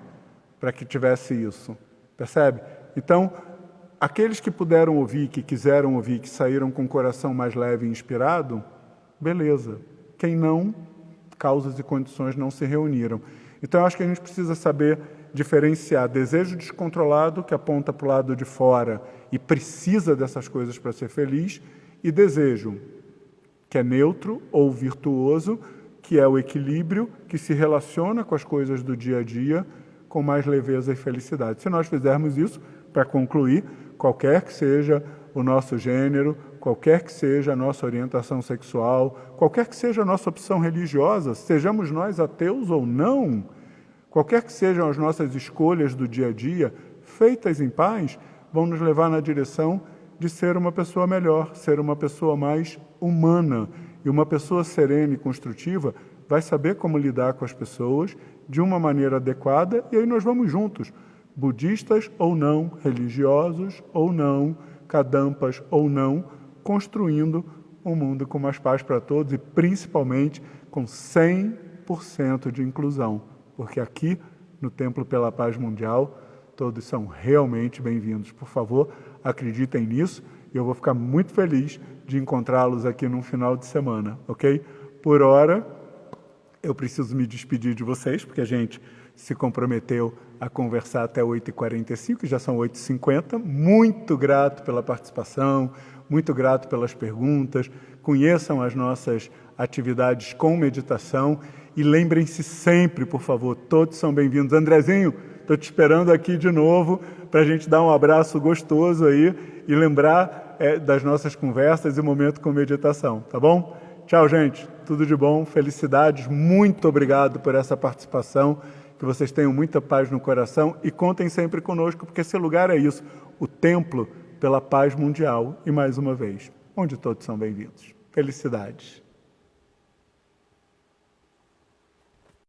para que tivesse isso, percebe? Então, aqueles que puderam ouvir, que quiseram ouvir, que saíram com o coração mais leve e inspirado, beleza. Quem não, causas e condições não se reuniram. Então, eu acho que a gente precisa saber diferenciar desejo descontrolado, que aponta para o lado de fora e precisa dessas coisas para ser feliz, e desejo, que é neutro ou virtuoso, que é o equilíbrio que se relaciona com as coisas do dia a dia com mais leveza e felicidade. Se nós fizermos isso, para concluir, qualquer que seja o nosso gênero, qualquer que seja a nossa orientação sexual, qualquer que seja a nossa opção religiosa, sejamos nós ateus ou não, qualquer que sejam as nossas escolhas do dia a dia, feitas em paz, vão nos levar na direção de ser uma pessoa melhor, ser uma pessoa mais humana. E uma pessoa serena e construtiva vai saber como lidar com as pessoas de uma maneira adequada, e aí nós vamos juntos, budistas ou não, religiosos ou não, kadampas ou não, construindo um mundo com mais paz para todos e principalmente com 100% de inclusão, porque aqui no Templo pela Paz Mundial todos são realmente bem-vindos. Por favor, acreditem nisso e eu vou ficar muito feliz de encontrá-los aqui num final de semana, ok? Por hora, eu preciso me despedir de vocês, porque a gente se comprometeu a conversar até 8h45, já são 8h50. Muito grato pela participação, muito grato pelas perguntas. Conheçam as nossas atividades com meditação e lembrem-se sempre, por favor, todos são bem-vindos. Andrezinho, estou te esperando aqui de novo para a gente dar um abraço gostoso aí e lembrar das nossas conversas e momento com meditação, tá bom? Tchau, gente. Tudo de bom, felicidades. Muito obrigado por essa participação. Que vocês tenham muita paz no coração e contem sempre conosco, porque esse lugar é isso, o Templo pela Paz Mundial e, mais uma vez, onde todos são bem-vindos. Felicidades.